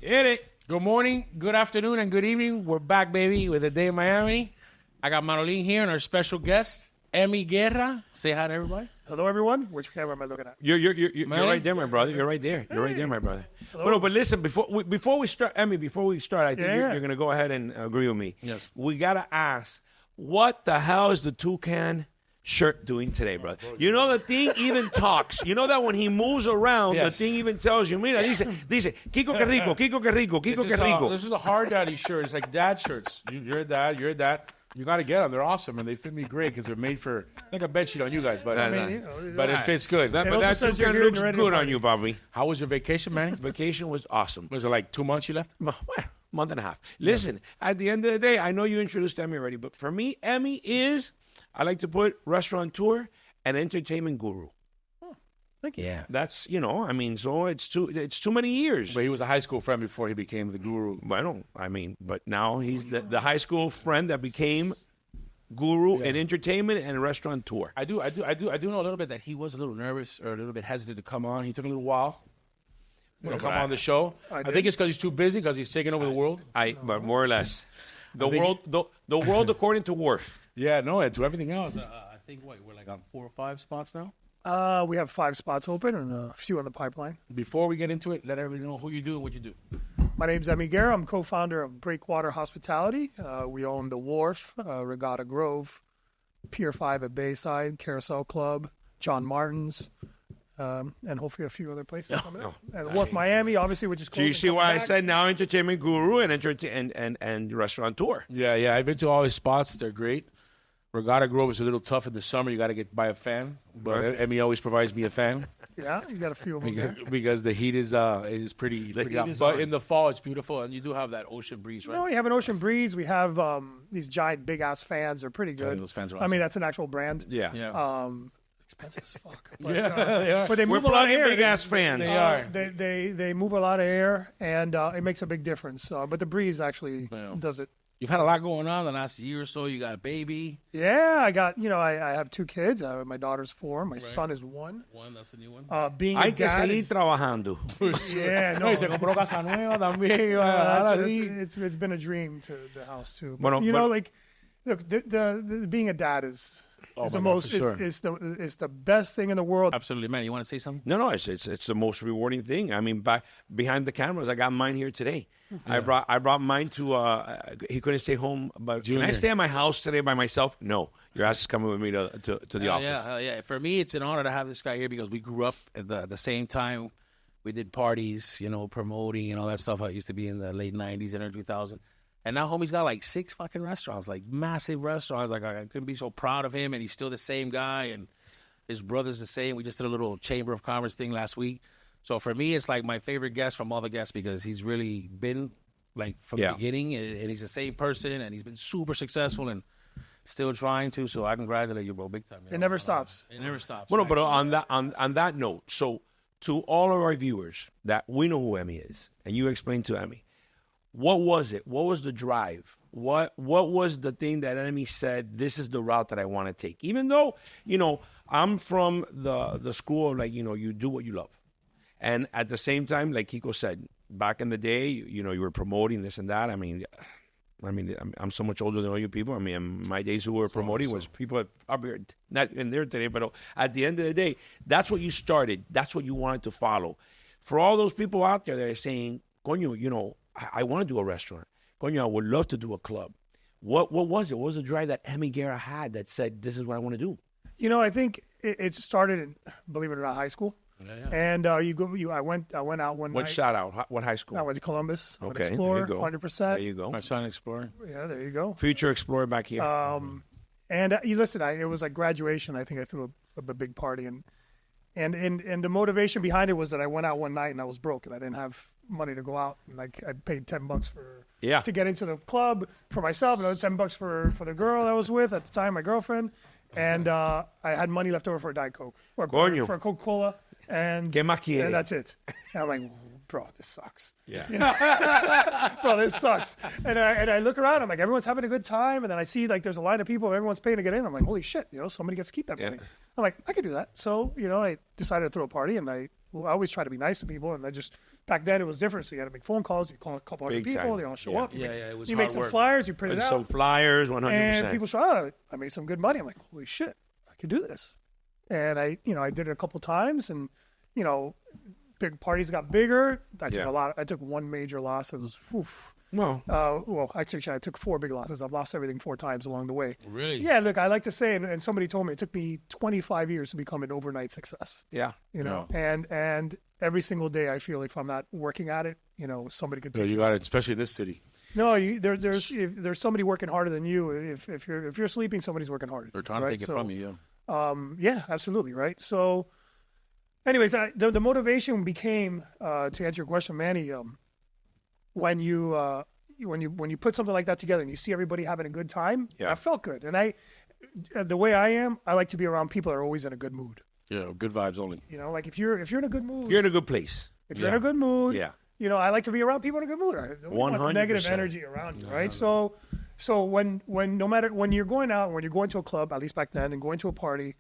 Hit it. Good morning, good afternoon, and good evening. We're back, baby, with a day in Miami. I got Manolín here and our special guest, Emi Guerra. Say hi to everybody. Hello, everyone. Which camera am I looking at? You're right there, my brother. You're right there. You're right there, my brother. But listen, before we start, Emi, I think you're going to go ahead and agree with me. Yes. We got to ask, what the hell is the toucan shirt doing today, brother? You know, the thing even talks. You know that when he moves around, the thing even tells you, mira, dice, Kiko que rico, Kiko que rico, Kiko que rico. This is a hard daddy shirt. It's like dad shirts. You're a dad, you're a dad. You got to get them. They're awesome, and they fit me great because they're made for, it's like a bed sheet on you guys, but, but it fits good. But that toucan looks good on you, Bobby. How was your vacation, Manny? Vacation was awesome. Was it like 2 months you left? Well, month and a half. Listen, at the end of the day, I know you introduced Emi already, but for me, Emi is, I like to put restaurateur and entertainment guru. Thank you. Yeah. That's, I mean, so it's too many years. But he was a high school friend before he became the guru. Well, I mean, but now he's the high school friend that became guru in entertainment and restaurateur. I do know a little bit that he was a little nervous or a little bit hesitant to come on. He took a little while to come on the show. I think it's because he's too busy because he's taking over the world. But more or less, the world according to Wharf. Yeah, no, to everything else. I think we're like on 4 or 5 spots now. We have 5 spots open and a few on the pipeline. Before we get into it, let everybody know who you do and what you do. My name's Emi Guerra. I'm co-founder of Breakwater Hospitality. We own the Wharf, Regatta Grove, Pier 5 at Bayside, Carousel Club, John Martin's, and hopefully a few other places coming up. And Wharf Miami, obviously, which is close. Do you see why I said now entertainment guru and restaurateur? Yeah. I've been to all his spots. They're great. Regatta Grove is a little tough in the summer. You got to get by a fan, but Emi always provides me a fan. Yeah, you got a few of them there. Because the heat is pretty hot. But in the fall, it's beautiful, and you do have that ocean breeze, right? No, we have an ocean breeze. We have these giant, big-ass fans. They're pretty good. Those fans are awesome. I mean, that's an actual brand. Yeah. Expensive as fuck. But, but they move We're a lot of plugging air. big-ass fans. They are. They move a lot of air, and it makes a big difference. But the breeze actually does it. You've had a lot going on the last year or so. You got a baby. Yeah, I got, I have 2 kids. My daughter's 4. My son is 1. That's the new one. Being a Hay que dad seguir trabajando. Yeah, no. Se compró casa nueva también. It's been a dream to the house, too. Bueno, like, look, the being a dad is the most, is the best thing in the world. Absolutely, man. You want to say something? No, it's the most rewarding thing. I mean, behind the cameras, I got mine here today. Yeah. I brought mine to. He couldn't stay home, but Junior. Can I stay at my house today by myself? No, your ass is coming with me to the office. Yeah. For me, it's an honor to have this guy here because we grew up at the same time. We did parties, promoting and all that stuff. I used to be in the late '90s and early 2000s. And now homie's got like 6 fucking restaurants, like massive restaurants. Like I couldn't be so proud of him, and he's still the same guy, and his brother's the same. We just did a little Chamber of Commerce thing last week. So for me, it's like my favorite guest from all the guests because he's really been like from the beginning, and he's the same person, and he's been super successful and still trying to. So I congratulate you, bro, big time. It never stops. It never stops. Well, but on that note, so to all of our viewers that we know who Emi is, and you explained to Emi, what was it? What was the drive? What was the thing that Emi said, this is the route that I want to take? Even though, I'm from the school of, like, you do what you love. And at the same time, like Kiko said, back in the day, you were promoting this and that. I mean, I'm so much older than all you people. I mean, in my days who were promoting was people that are not in there today. But at the end of the day, that's what you started. That's what you wanted to follow. For all those people out there that are saying, coño, I want to do a restaurant. Coño, I would love to do a club. What was it? What was the drive that Emi Guerra had that said, this is what I want to do? I think it started in, believe it or not, high school. Yeah. And I went out one night. What shout out? What high school? I went to Columbus. Okay, Explorer, there you go. 100%. There you go. My son Explorer. Yeah, there you go. Future Explorer back here. And you listen, it was like graduation. I think I threw a big party, and the motivation behind it was that I went out one night and I was broke and I didn't have money to go out, and like I paid $10 to get into the club for myself, another $10 for the girl I was with at the time, my girlfriend, and I had money left over for a Diet Coke or for a Coca-Cola, and that's it. And I'm like, bro, this sucks. Yeah. Bro, this sucks. And I look around, I'm like, everyone's having a good time, and then I see like there's a line of people, everyone's paying to get in. I'm like, holy shit, somebody gets to keep that money. I'm like, I could do that. So, I decided to throw a party, and I I always try to be nice to people, and back then it was different. So you had to make phone calls. You call a couple hundred Big people. time. They all show Yeah. up. It was You hard make some work. flyers. You print And it out. some flyers, 100%. And people show out. I made some good money. I'm like, holy shit, I could do this. And I did it a couple times, and big parties got bigger. I took a lot. I took one major loss. It was, oof. Well, Actually, I took 4 big losses. I've lost everything 4 times along the way. Really? Yeah, look, I like to say, and somebody told me it took me 25 years to become an overnight success. yeah. And every single day I feel if I'm not working at it, somebody could Yeah, take you got it, especially in this city. No, there's somebody working harder than you. If you're sleeping, somebody's working harder. They're trying to take it from you. Yeah, absolutely, right. So, anyways, the motivation became to answer your question, Manny. When you put something like that together and you see everybody having a good time, Yeah. I felt good. And the way I am, I like to be around people that are always in a good mood. Yeah, good vibes only. Like if you're in a good mood, You're in a good place. if you're in a good mood, Yeah. I like to be around people in a good mood. I don't want 100%. negative energy around you, right? So when you're going out, when you're going to a club, at least back then, and going to a party,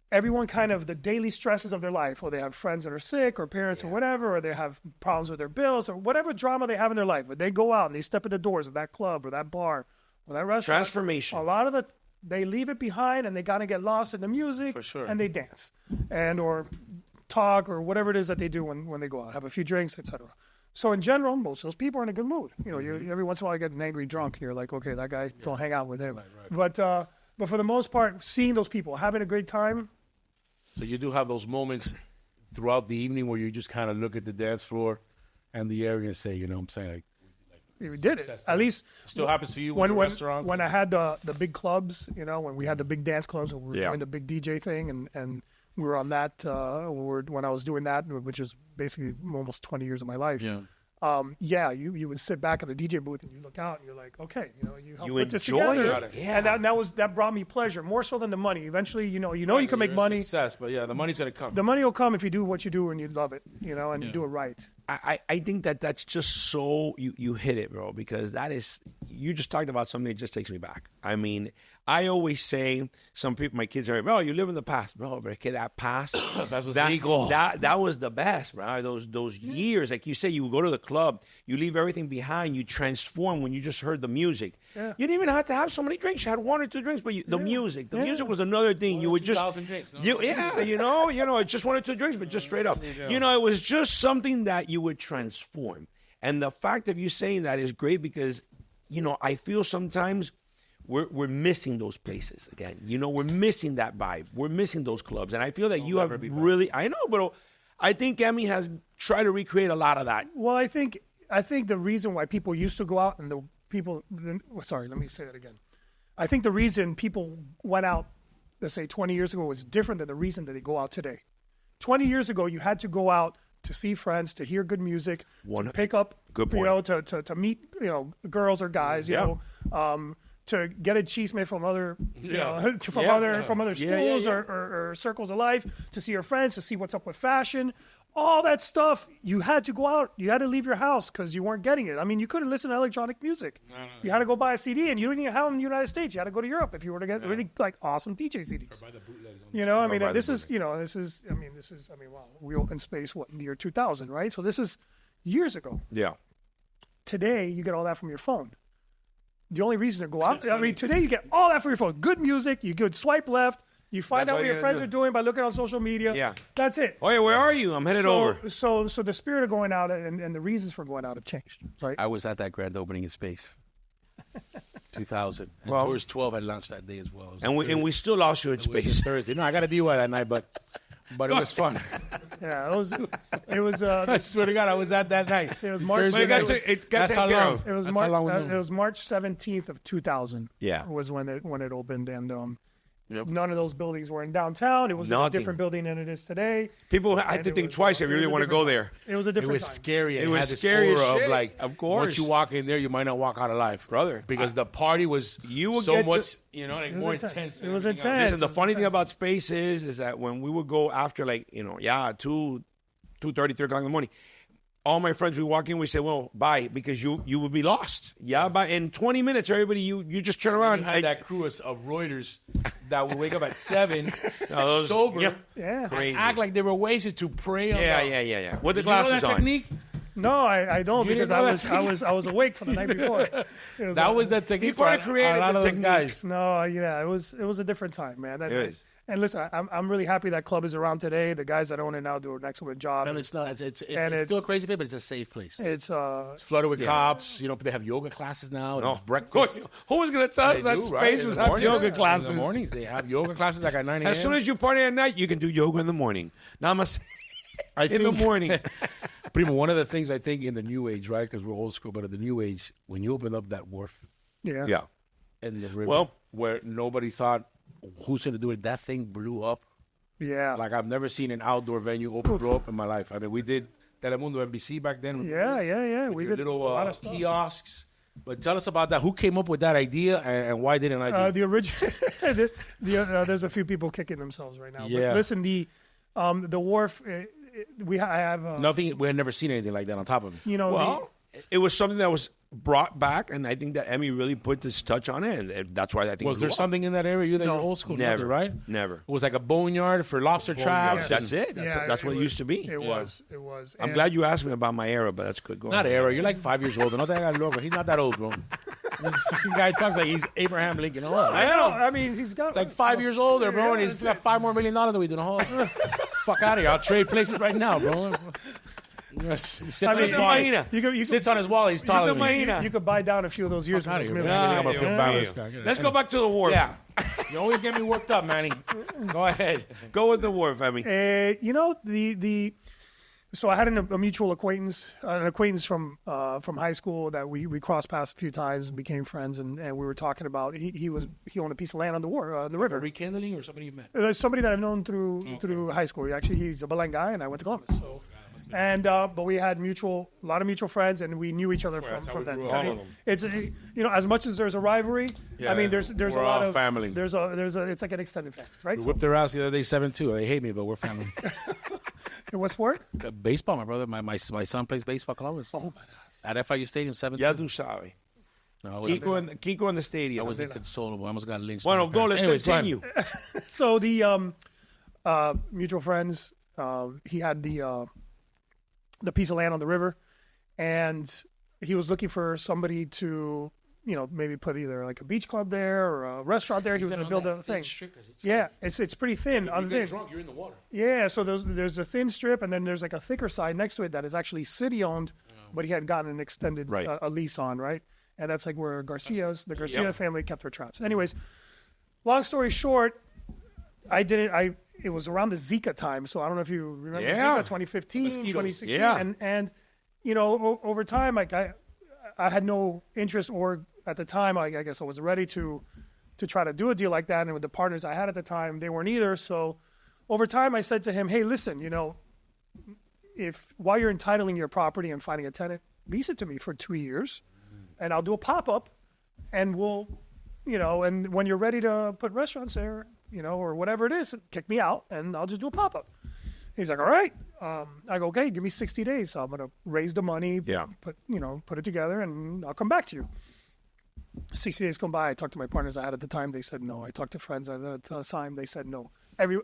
everyone kind of the daily stresses of their life, or they have friends that are sick, or parents, or whatever, or they have problems with their bills, or whatever drama they have in their life. But they go out and they step in the doors of that club or that bar or that restaurant. Transformation. A lot of they leave it behind and they gotta get lost in the music. For sure. And they dance or talk or whatever it is that they do when they go out, have a few drinks, etc. So in general, most of those people are in a good mood. You every once in a while you get an angry drunk and you're like, okay, that guy, don't hang out with him. Right. But for the most part, seeing those people having a great time. So you do have those moments throughout the evening where you just kind of look at the dance floor and the area and say, I'm saying, like We did it. At least still happens for you when restaurants. When I had the big clubs, when we had the big dance clubs, and we were doing the big DJ thing, and we were on that. When I was doing that, which is basically almost 20 years of my life. Yeah. You would sit back at the DJ booth and you look out and you're like, okay, you helped You put this enjoy together. it. Yeah. And that brought me pleasure more so than the money. Eventually, you can make money. Success, but yeah, the money's gonna come. The money will come if you do what you do and you love it, and you do it right. I think that's just so you hit it, bro, because you just talked about something that just takes me back. I mean, I always say, some people, my kids are, bro, you live in the past, bro. But that past, that was the best, bro. Those years, like you say, you go to the club, you leave everything behind, you transform when you just heard the music. Yeah. You didn't even have to have so many drinks. You had 1 or 2 drinks, but the music was another thing. You would just, 2,000 drinks. No? Just 1 or 2 drinks, but just straight up. It was just something that you would transform. And the fact of you saying that is great because, I feel sometimes we're missing those places again. We're missing that vibe. We're missing those clubs. And I feel that you have really, I know, but I think Emi has tried to recreate a lot of that. Well, I think the reason why people used to go out and sorry, let me say that again. I think the reason people went out, let's say 20 years ago, was different than the reason that they go out today. 20 years ago, you had to go out to see friends, to hear good music, to pick up, good point. To meet, girls or guys, to get a chisme from other, from other schools or circles of life, to see your friends, to see what's up with fashion, all that stuff. You had to go out. You had to leave your house because you weren't getting it. I mean, you couldn't listen to electronic music. You had to go buy a CD, and you didn't even have them in the United States. You had to go to Europe if you were to get really awesome DJ CDs. Or buy the bootlegs Wow, we opened space in the year 2000, right? So this is years ago. Yeah. Today, you get all that from your phone. The only reason to go out, today you get all that from your phone. Good music, you could swipe left, you find out what your friends are doing by looking on social media. Yeah. That's it. Oh, yeah, where are you? I'm headed over. So the spirit of going out and the reasons for going out have changed, right? I was at that grand opening in Space. 2000. And Well- Tours 12 had launched that day as well. It was And we still lost you in It was space. Thursday. No, I got a DUI that night, but it was fun. Yeah, it was I swear to God, I was at that night. It was March. Thursday But night. it got That's how taken care long. of. It was That's March. how long we knew. It was March 17th of 2000. Yeah. Was when it opened, and Yep. none of those buildings were in downtown. It was in a Nothing. different building than it is today. People had to it think was- twice if it you was really a want to different go there. It was a It different was time. scary. It And was had this scary as aura shit. of like, Of course. once you walk in there, you might not walk out alive, Brother. because the party was You would so get to- much, was more intense. intense. It was than everything intense. else. Listen, the it was funny thing intense. about space is that when we would go after 2:30, 3 o'clock in the morning, all my friends would walk in, we say, well, bye, because you would be lost. Yeah, in 20 minutes, everybody, you just turn around. You had that crew of Reuters that would wake up at 7, those- sober, yeah. Yeah. Crazy. act like they were wasted to pray on Yeah. With the Did you know glasses that on. technique? No, I don't You because didn't know I was awake for the night before. That was the technique Before I for created a lot the of those technique. guys. No, yeah, it was a different time, man. It is. And listen, I'm really happy that club is around today. The guys that own it now do an excellent job. And it's not. It's it's- still a crazy place, but it's a safe place. It's It's flooded with cops. You know, they have yoga classes now. No. Breakfast. Who was going to tell They us that do, space right? was In the have mornings. yoga In classes? the mornings, they have yoga classes like at 9 a.m. As soon as you party at night, you can do yoga in the morning. Namaste. I In the morning. Primo, one of the things I think in the new age, right? Because we're old school, but in the new age, when you open up that wharf Yeah. in the river, Well- where nobody thought who's going to do it, that thing blew up. yeah, Like I've never seen an outdoor venue blow up in my life. I mean, we did Telemundo NBC back then. yeah. with We your did little a lot of stuff. kiosks. But tell us about that. Who came up with that idea, and why didn't I do it? The original. There's a few people kicking themselves right now. Yeah. But listen, the wharf. I have Nothing. We had never seen anything like that on top of it. you know Well, it was something that was brought back, and I think that Emi really put this touch on it, and that's why I think Was it there blew up. something in that area you that you're old school? Never, Nothing, right? Never. It was like a boneyard for lobster traps. That's it. That's what it used to be. It was. I'm And- glad you asked me about my era, but that's good. Go Not ahead. era. You're like 5 years old. Not that guy loco. He's not that old, bro. This fucking guy talks like he's Abraham Lincoln. Oh, I know. I mean, he's got. It's like 5 years older, bro, and he's that's got it. $5 more million than we do. Oh, fuck out of here. I'll trade places right now, bro. Yes, he sits, I on, mean, his wall. you Sits on his wall. He's taller than me. you could buy down a few of those years. Fuck outta with here, those man. millions. I'm gonna feel bad with this guy. Let's go back to the wharf. Yeah. You always get me worked up, Manny. Go ahead. Go with the wharf, Emi. You know so I had a mutual acquaintance, from high school that we crossed paths a few times and became friends, and we were talking about he owned a piece of land on the river. Rekindling or somebody you met? Somebody that I've known through high school. He's a Belen guy, and I went to Columbus. So, but we had a lot of mutual friends, and we knew each other that's how from we then. grew up. I mean, All of them. it's as much as there's a rivalry. Yeah, I mean, there's we're a lot all of family. There's it's like an extended family, right? We So, whipped their ass the other day 7-2. They hate me, but we're family. what sport? Baseball, my brother. My son plays baseball. Columbus. Oh, At FIU Stadium, 7-2. Ya tú sabes. No, Kiko in the stadium. I was inconsolable. I almost got lynched. Bueno, by my go. Let's parents. Anyways, continue. So the mutual friends, he had the piece of land on the river, and he was looking for somebody to, maybe put either like a beach club there or a restaurant there. He was going to build a thing. Yeah, it's pretty thin. On the thing. drunk, you're in the water. Yeah, so there's a thin strip, and then there's like a thicker side next to it that is actually city owned, but he had gotten an extended Right. a lease on, right? And that's like where the Garcia family kept their traps. Anyways, long story short, it was around the Zika time, so I don't know if you remember Yeah. Zika 2015, Mosquitoes. 2016, Yeah. and over time, like I had no interest, or at the time, I guess I was ready to try to do a deal like that, and with the partners I had at the time, they weren't either. So over time, I said to him, "Hey, listen, if while you're entitling your property and finding a tenant, lease it to me for 2 years, and I'll do a pop-up, and we'll, and when you're ready to put restaurants there, or whatever it is, kick me out, and I'll just do a pop-up." He's like, "All right." I go, "Okay, give me 60 days. So I'm going to raise the money, put it together, and I'll come back to you." 60 days come by. I talked to my partners I had at the time. They said no. I talked to friends at the time. They said no.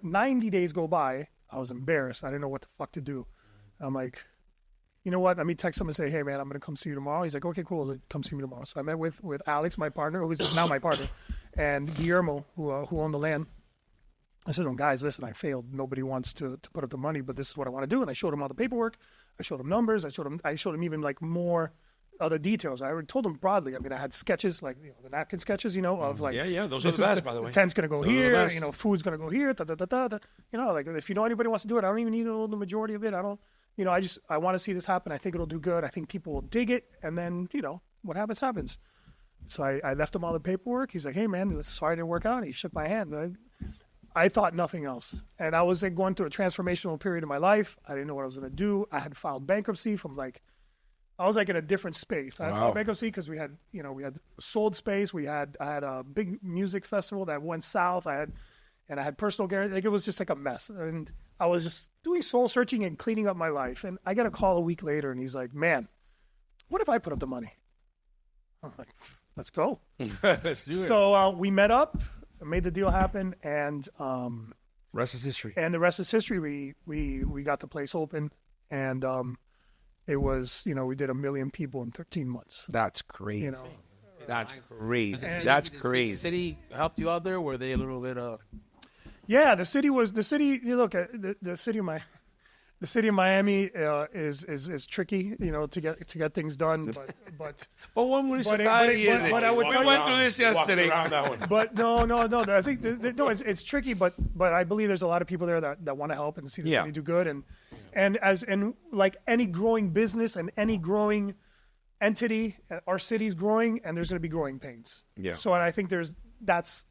90 days go by. I was embarrassed. I didn't know what the fuck to do. I'm like, you know what? Let me text him and say, "Hey, man, I'm going to come see you tomorrow." He's like, "Okay, cool. Come see me tomorrow." So I met with Alex, my partner, who's now my partner, and Guillermo, who owned the land. I said, "Oh, guys, listen, I failed. Nobody wants to put up the money, but this is what I want to do." And I showed him all the paperwork. I showed him numbers. I showed him even like more other details. I already told him broadly. I mean, I had sketches, like the napkin sketches, of like, Yeah, those are this the is best, by the way. The tent's going to go Those are the here, best. food's going to go here, like if anybody wants to do it, I don't even need to know the majority of it. I don't, I want to see this happen. I think it'll do good. I think people will dig it. And then, what happens. So I left him all the paperwork. He's like, "Hey, man, sorry it didn't work out." He shook my hand. I thought nothing else. And I was like going through a transformational period in my life. I didn't know what I was going to do. I had filed bankruptcy I was like in a different space. I had filed bankruptcy because we had sold space. I had a big music festival that went south. I had personal guarantee. Like, it was just like a mess. And I was just doing soul searching and cleaning up my life. And I got a call a week later, and he's like, "Man, what if I put up the money?" I'm like, "Let's go." Let's do it. So we met up. made the deal happen, and Rest is history. the rest is history. We got the place open, and it was, we did 1 million people in 13 months. That's crazy. You know, That's crazy. And That's the crazy. city helped you out there? Were they a little bit yeah, the city. You look at the city of the city of Miami is tricky, to get things done, but But what municipality is it? but I would tell we you- went through this yesterday. but no. I think it's tricky, but I believe there's a lot of people there that want to help and see the city do good, and like any growing business and any growing entity, our city's growing, and there's going to be growing pains. Yeah. So I think that's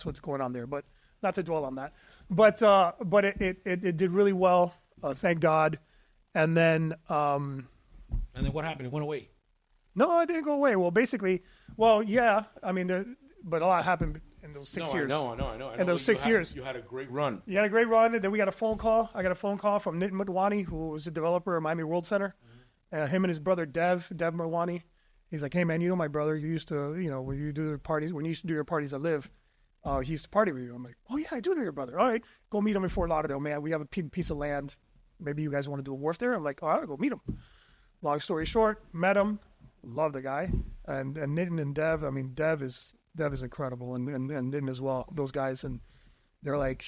what's going on there, but not to dwell on that. But it did really well, thank God, and then And then what happened? It went away. no, it didn't go away. Well, basically, yeah, I mean, but a lot happened in those 6 years. I know. In those 6 years. You had a great run. You had a great run, and then we got a phone call. I got a phone call from Nitin Motwani, who was a developer of Miami World Center. Him and his brother Dev Motwani. He's like, hey man, my brother. You used to, when you do the parties, when you used to do your parties at Live, he used to party with you. I'm like, oh yeah, I do know your brother. All right, go meet him in Fort Lauderdale, man. We have a piece of land. Maybe you guys want to do a wharf there. I'm like, all right, go meet him. Long story short, met him. Love the guy. And Nitin and Dev. I mean, Dev is incredible, and Nitin as well. Those guys, and they're like,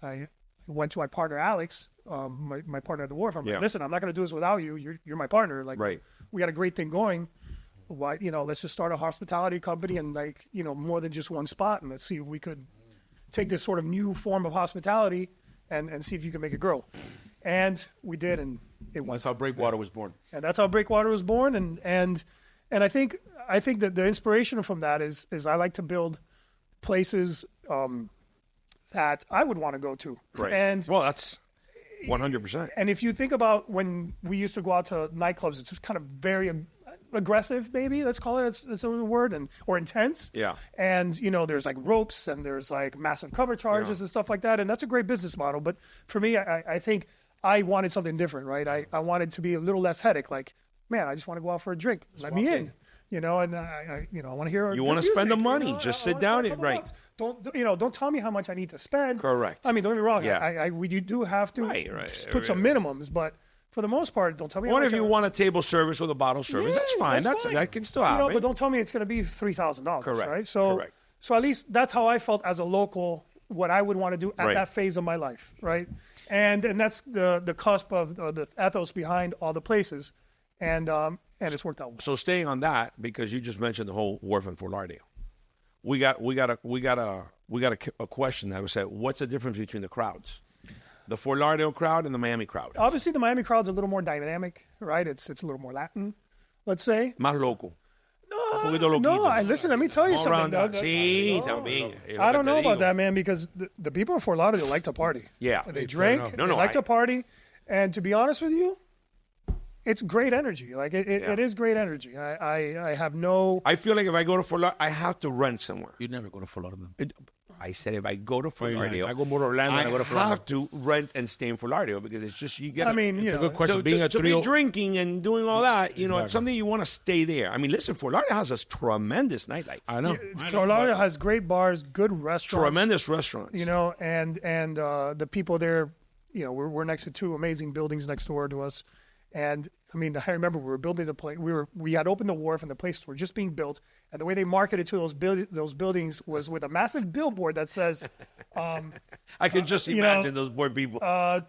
I went to my partner Alex, my partner at the Wharf. I'm like, listen, I'm not going to do this without you. You're my partner. Like, Right. We got a great thing going. Why, let's just start a hospitality company and more than just one spot, and let's see if we could take this sort of new form of hospitality and see if you can make it grow. And we did, and it was. That's how Breakwater was born. And that's how Breakwater was born. And I think that the inspiration from that is I like to build places that I would want to go to. Right. And Well, that's 100%. and if you think about when we used to go out to nightclubs, it's kind of very aggressive, maybe let's call it. It's a word, or intense. Yeah. And there's like ropes and there's like massive cover charges and stuff like that, and that's a great business model. But for me, I think I wanted something different, right? I wanted to be a little less headache. Like, man, I just want to go out for a drink. Let me in. And I want to hear. You want to spend the money? Just sit down and right. Don't tell me how much I need to spend. Correct. I mean, don't get me wrong. Yeah. You do have to Right. put some minimums, but for the most part, don't tell me. What how if much you want a table service with a bottle service? That's fine. That can still happen. But don't tell me it's going to be $3,000. Correct. Right. So, Correct. So at least that's how I felt as a local. What I would want to do at Right. that phase of my life, right? And that's the cusp of the ethos behind all the places, and it's worked out well. So staying on that, because you just mentioned the whole Wharf in Fort Lauderdale, we got a question that was said. What's the difference between the crowds, the Fort Lauderdale crowd and the Miami crowd? Obviously, the Miami crowd's a little more dynamic, right? It's a little more Latin, let's say. Más loco. Listen, let me tell you All something. around that. Sí, también. Es lo I que don't te know about digo. that, man, because the people in Fort Lauderdale like to party. Yeah. They drink. No, they like to party. And to be honest with you, it's great energy. Like, it is great energy. I have no... I feel like if I go to Fort Lauderdale, I have to rent somewhere. You'd never go to Fort Lauderdale. I said if I go to Fort Lauderdale, I go more to Orlando I than I go to Fort have to rent and stay in Fort Lauderdale because it's just you get. I mean, It's a good question. to Being a be trio, drinking and doing all that, it's something you want to stay there. I mean, listen, Fort Lauderdale has a tremendous nightlife, I know. Fort Lauderdale has great bars, good restaurants. tremendous restaurants. And the people there, we're next to two amazing buildings next door to us. And I mean, I remember we were building the place. We had opened the Wharf, and the places were just being built. And the way they marketed to those buildings was with a massive billboard that says, I can just imagine those poor people.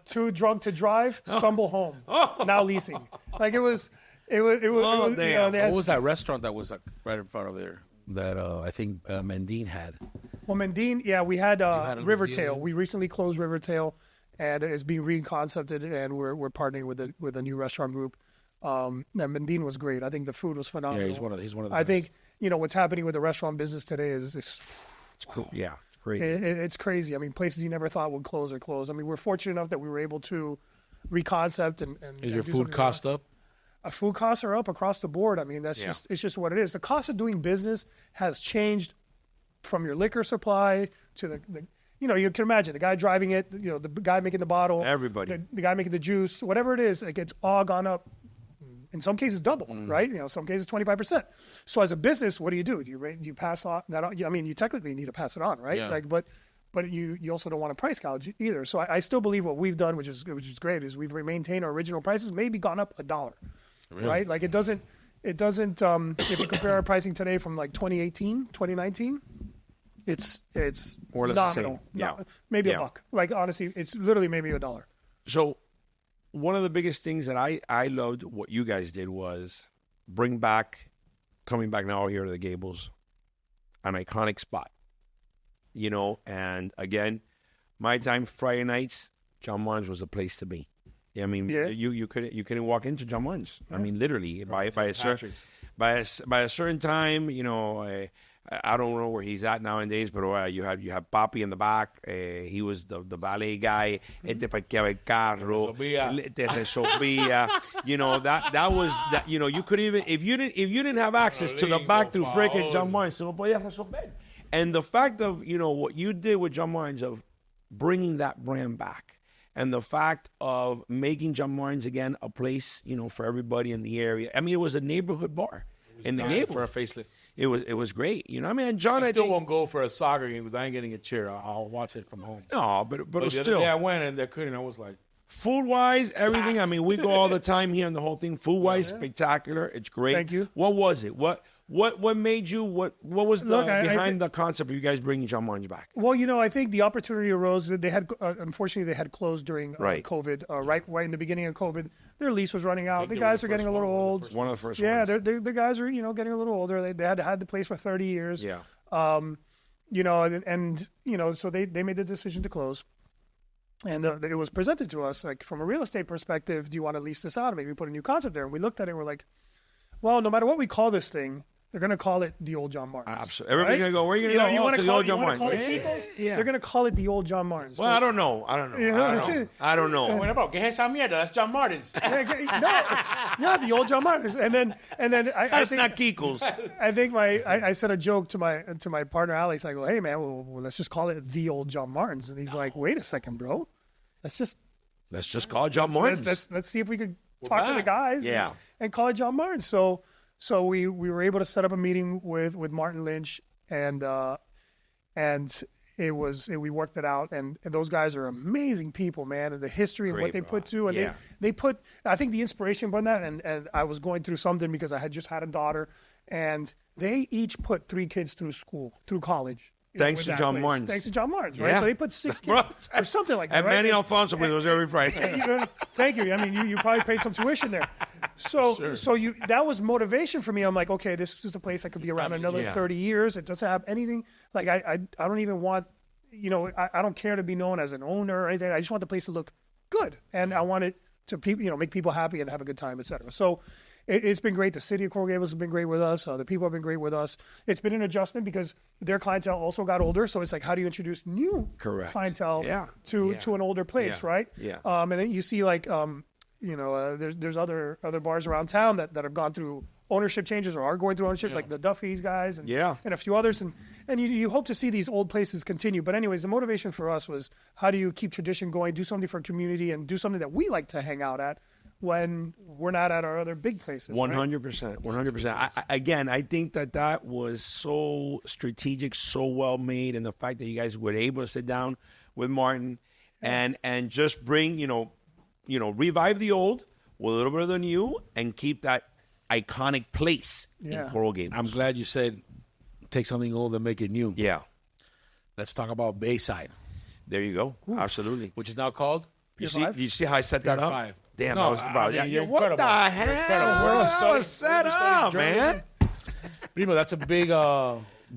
"Too drunk to drive, stumble home." Now leasing. Like it was. Damn. What was that restaurant that was like right in front of there that I think Mendine had? Well, Mendine, we had had a little deal Rivertail. there? We recently closed Rivertail, and it's being reconcepted, and we're partnering with a new restaurant group. And Mendine was great. I think the food was phenomenal. Yeah, he's one of the. I think what's happening with the restaurant business today is It's cool. Yeah, it's great. it's crazy. I mean, places you never thought would close are closed. I mean, we're fortunate enough that we were able to reconcept and Is your do food something cost up? Food costs are up across the board. I mean, it's just what it is. The cost of doing business has changed from your liquor supply to the you can imagine the guy driving it, the guy making the bottle, Everybody. the guy making the juice, whatever it is, like it's all gone up In some cases, double, right? Some cases 25%. So as a business, what do? Do you pass on that on? I mean, you technically need to pass it on, right? Yeah. But you also don't want to price gouge either. So I still believe what we've done, which is great, is we've maintained our original prices, maybe gone up $1, right? Like it doesn't. If you compare our pricing today from like 2018, 2019, it's more or less nominal. the same. Yeah. Maybe $1. Like honestly, it's literally maybe $1. So one of the biggest things that I loved what you guys did was coming back now here to the Gables, an iconic spot. And again, my time Friday nights, John Martin's was a place to be. I mean, you couldn't walk into John Martin's. I mean, literally by a certain time. I don't know where he's at nowadays, but you have Papi in the back. He was the valet guy. Te parqueaba el carro. Te resolvía. That was that. You could even if you didn't have access to the back through freaking John Martin's, no podías resolver. And the fact of what you did with John Martin's of bringing that brand back, and the fact of making John Martin's again a place for everybody in the area. I mean, it was a neighborhood bar in the Gables for a facelift. It was great. I mean, and John, I still won't go for a soccer game because I ain't getting a chair. I'll watch it from home. No, but the still. other day I went and they couldn't. I was like, food-wise, everything. I mean, we go all the time here on the whole thing. Food-wise, spectacular. It's great. Thank you. What was it? What made you? What was behind the concept of you guys bringing John Martin's back? Well, I think the opportunity arose. They had unfortunately they had closed during COVID. Right in the beginning of COVID, their lease was running out. The guys are getting a little old. One of the first yeah, ones. the guys are getting a little older. They had the place for 30 years. Yeah. So they made the decision to close. And it was presented to us like from a real estate perspective. Do you want to lease this out? Maybe put a new concept there. And we looked at it and we're like, well, no matter what we call this thing, they're going to call it the old John Martin's. Absolutely. Everybody's going to go, where are you going to go? To the old John Martin's. Yeah. They're going to call it the old John Martin's. Well, I don't know. I don't know. ¿Qué es esa mierda? That's John Martin's. The old John Martin's. And then That's not Kiko's. I think I said a joke to my partner Alex. I go, hey man, well, let's just call it the old John Martin's. And he's like, wait a second, bro. Let's just call it John Martin's. Let's see if we could talk to the guys and call it John Martin's. So we were able to set up a meeting with Martin Lynch and we worked it out, and those guys are amazing people, man, and the history of what they put to, and they put, I think the inspiration behind that, and I was going through something because I had just had a daughter, and they each put 3 kids through college. Thanks to John Martin's. Thanks to John Martin's, right? So they put 6 kids or something like that. And Manny Alfonso was every Friday. Thank you. I mean, you probably paid some tuition there. So that was motivation for me. I'm like, okay, this is a place that could be around another 30 years. It doesn't have anything. Like I don't even want, I don't care to be known as an owner or anything. I just want the place to look good, and I want it to make people happy and have a good time, etc. So. It's been great. The city of Coral Gables has been great with us. The people have been great with us. It's been an adjustment because their clientele also got older. So it's like, how do you introduce new clientele to an older place, right? Yeah. And then you see like, there's other bars around town that have gone through ownership changes or are going through ownership, like the Duffy's guys and a few others. And you hope to see these old places continue. But anyways, the motivation for us was, how do you keep tradition going, do something for community, and do something that we like to hang out at when we're not at our other big places. 100%. 100%. I think that was so strategic, so well made, and the fact that you guys were able to sit down with Martin and just bring, revive the old with a little bit of the new and keep that iconic place in Coral Gables. I'm glad you said take something old and make it new. Yeah. Let's talk about Bayside. There you go. Ooh. Absolutely. Which is now called? You see how I set that Pier up? 5. Damn, no, what the hell? That was set up, man. Primo, that's a big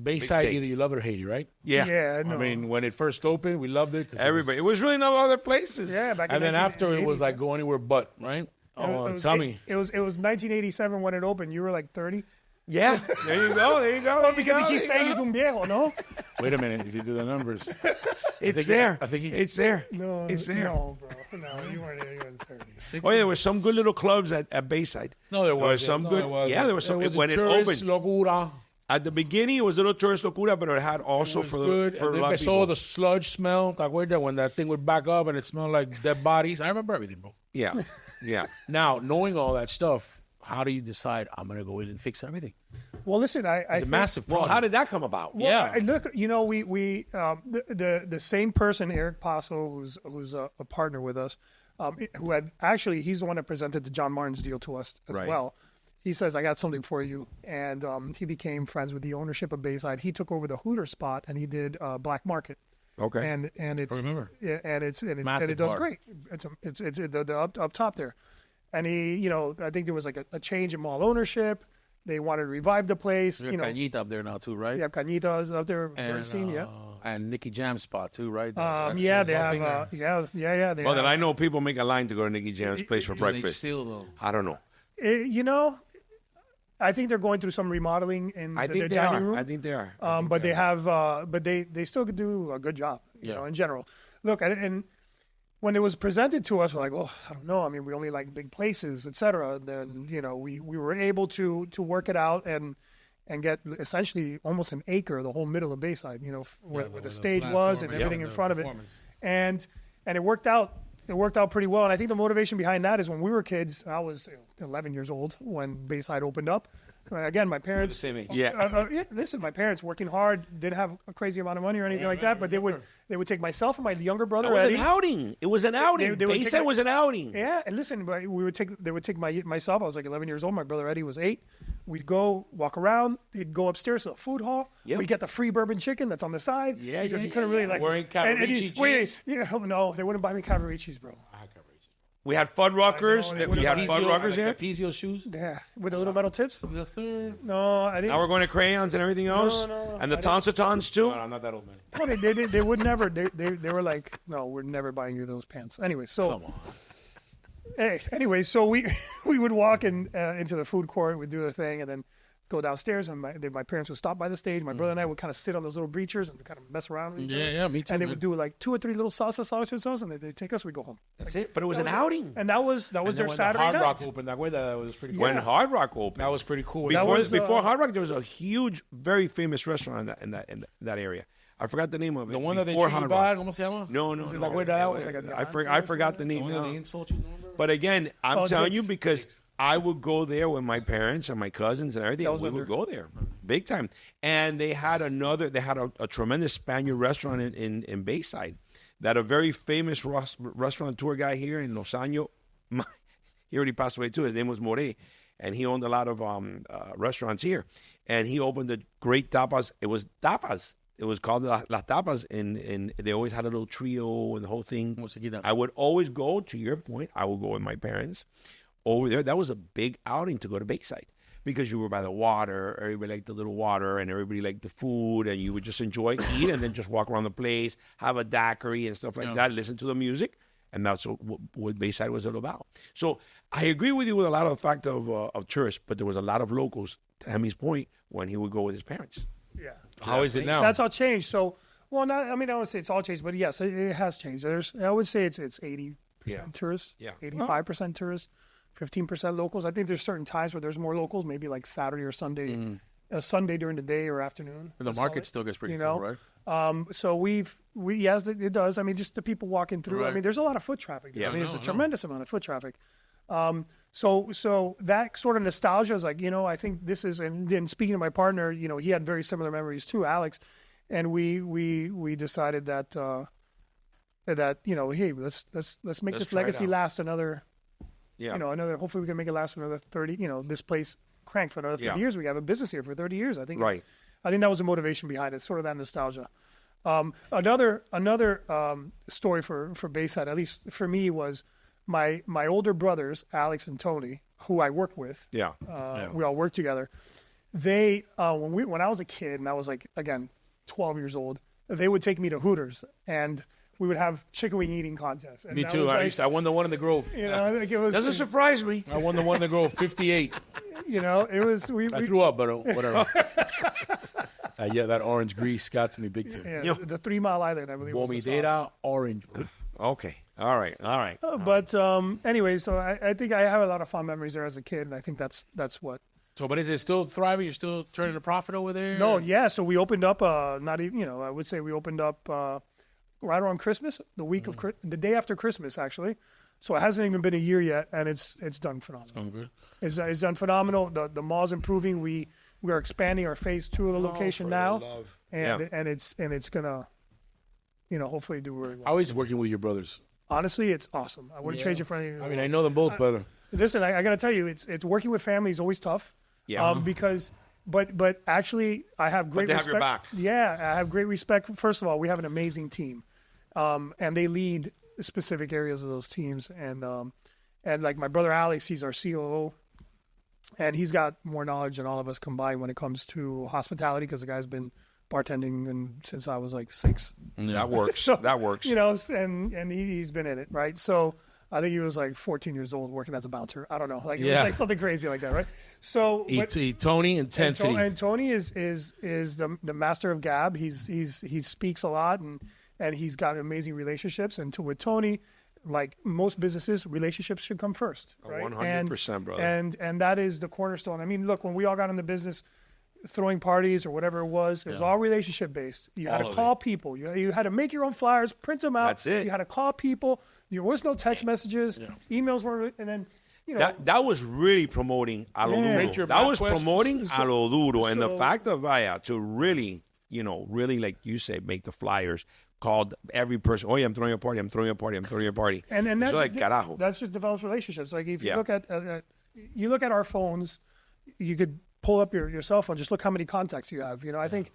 Bayside. Either you love it or hate it, right? Yeah. No. I mean, when it first opened, we loved it. Everybody. It was really no other places. Yeah, back in and then after, it was like go anywhere but, right? Tell me. It was 1987 when it opened. You were like 30. Yeah, there you go. Well, because he keeps saying he's un viejo, no? Wait a minute, if you do the numbers. It's there. It's there. No, it's there. No, bro. No, you weren't 30. Oh, yeah, there were some good little clubs at Bayside. No, there was some good. There was some. When it opened. Locura. At the beginning, it was a little tourist locura, but it had also for a lot of people. The sludge smell. ¿Te acuerdas when that thing would back up and it smelled like dead bodies? I remember everything, bro. Yeah. Now, knowing all that stuff, how do you decide I'm going to go in and fix everything? Well, listen, I It's a think- massive Well, problem. how did that come about? Well, Yeah. look, the same person, Eric Paso, who's a partner with us, who had actually, he's the one that presented the John Martin's deal to us as Right. well. He says, I got something for you. And he became friends with the ownership of Bayside. He took over the Hooter spot and he did Black Market. Okay. And it's remember. yeah, and it Massive does bar. great. It's the up top there. And he, I think there was like a change in mall ownership. They wanted to revive the place. There's Cañita up there now too, right? They have Cañitas up there. And, Bernstein, yeah. and Nicky Jam spot too, right? Yeah, they have. Yeah. They Well, have, then I know people make a line to go to Nicky Jam's place for Do they breakfast. still though? I don't know. I think they're going through some remodeling in I the think they dining are. room. I think they are. But they have. But they still could do a good job. Yeah. In general. Look, and when it was presented to us, we're like, well, I don't know. I mean, we only like big places, et cetera. Then we were able to work it out and get essentially almost an acre, the whole middle of Bayside. Where the stage was and everything in front of it, and it worked out. It worked out pretty well, and I think the motivation behind that is when we were kids. I was 11 years old when Bayside opened up. And again, my parents. Same age. Yeah. Listen, my parents working hard, didn't have a crazy amount of money or anything like that, but they would take myself and my younger brother It was Eddie. an outing. It was an outing. They would take Bayside was an outing. Yeah, and listen, but they would take myself. I was like 11 years old. My brother Eddie was 8. We'd go walk around. They'd go upstairs to the food hall. Yep. We'd get the free bourbon chicken that's on the side. Yeah, because yeah, you couldn't yeah, really yeah. like. Wearing Cavaricci cheese? No, they wouldn't buy me Cavaricci's, bro. We had Fuddruckers. I know, We had Fuddruckers here. Capizio shoes. Yeah, with the little metal tips. Yes, sir. No, I didn't. Now we're going to crayons and everything else. no, And the I didn't. Tonsatons too. No, I'm not that old, man. No, they would never. They were like, no, we're never buying you those pants. Anyway, so. Come on. Anyway, so we would walk into the food court, we'd do the thing, and then go downstairs. And my parents would stop by the stage. My brother and I would kind of sit on those little bleachers and kind of mess around with each other. Yeah, me too. And they man. would do like 2 or 3 little sauce, and they'd take us. We'd go home. That's it. But it was an outing. And that was their When Saturday Hard night. Rock opened, that was pretty cool. When Hard Rock opened. That was pretty cool. Before was, Hard Rock, there was a huge, very famous restaurant in that area. I forgot the name of it. the one that they Before treat you Hard bad, Rock. ¿cómo se llama? No. Is it like where that was? I forgot the The name. one that now. they insult you, remember? But again, I'm telling you Dick's. because I would go there with my parents and my cousins and everything. That And was we would under- go there big time. And they had a tremendous Spaniard restaurant in Bayside that a very famous restaurateur guy here in Los Angeles, he already passed away too. His name was More. And he owned a lot of restaurants here. And he opened a great tapas. It was tapas. It was called Las Tapas, and they always had a little trio and the whole thing. Musiquita. I would always go, to your point, I would go with my parents over there. That was a big outing to go to Bayside because you were by the water. Everybody liked the little water, and everybody liked the food, and you would just enjoy, eat, and then just walk around the place, have a daiquiri and stuff like that, listen to the music, and that's what Bayside was all about. So I agree with you with a lot of the fact of tourists, but there was a lot of locals, to Emi's point, when he would go with his parents. Yeah. How is it now? That's all changed. So, well, I would say it's all changed, but yes, it has changed. I would say it's 80% tourists, 85% tourists, 15% locals. I think there's certain times where there's more locals, maybe like Saturday or Sunday, a Sunday during the day or afternoon. The let's call market it. still gets pretty You full, know? right? So yes, it does. I mean, just the people walking through. I Right. mean, there's a lot of foot traffic. Yeah, I mean, there's I a know. tremendous amount of foot traffic. So that sort of nostalgia is like, I think this is, and then speaking to my partner, he had very similar memories too, Alex, and we decided that hey, let's make this try it legacy out. last another, Yeah. hopefully we can make it last another 30, this place cranked for another 30 years. We have a business here for 30 years. I think that was the motivation behind it, sort of that nostalgia. Another story for Bayside, at least for me, was my older brothers, Alex and Tony, who I worked with. Yeah. We all worked together. They when I was a kid and I was like, again, 12 years old, they would take me to Hooters and we would have chicken wing eating contests. And Me that too. was I won the one in the Grove. like it was. Doesn't surprise me. I won the one in the Grove, 58. It was. I threw up, but whatever. Yeah, that orange grease got to me big time. Yeah, the 3 Mile Island, I believe. Was the sauce. Bomidera orange. Okay. All right. But anyway, so I think I have a lot of fond memories there as a kid, and I think that's what. So, but is it still thriving? You're still turning a profit over there? No, yeah. So we opened up. Not even. I would say we opened up right around Christmas, the week of the day after Christmas, actually. So it hasn't even been a year yet, and it's done phenomenal. Good. It's done phenomenal. The mall's improving. We are expanding our phase 2 of the location now, and it's gonna, hopefully do really well. How is working with your brothers? Honestly, it's awesome. I wouldn't change it for anything. I mean, I know them both, brother. Listen, I got to tell you, it's working with family is always tough. Yeah. Because, but actually, I have great But they have respect. your back. Yeah, I have great respect. First of all, we have an amazing team, and they lead specific areas of those teams. And like my brother Alex, he's our COO, and he's got more knowledge than all of us combined when it comes to hospitality because the guy's been bartending since I was like 6. That works. So, that works. And he's been in it, right? So I think he was like 14 years old working as a bouncer. I don't know, like it was like something crazy like that, right? So Tony intensity. And Tony is the master of gab. He speaks a lot and he's got amazing relationships. And with Tony, like most businesses, relationships should come first, right? 100%, brother. And that is the cornerstone. I mean, look, when we all got into business, throwing parties or whatever it was all relationship based. You had to call people. You had to make your own flyers, print them out. That's it. You had to call people. There was no text messages. Emails weren't, and then that was really promoting a lo duro. That was promoting a lo duro, and the fact of to really, really like you say, make the flyers. Called every person. Oh, yeah, I'm throwing a party. I'm throwing a party. I'm throwing a party. And that's like carajo. That's just develops relationships. Like if you look at our phones, you could pull up your cell phone. Just look how many contacts you have. I think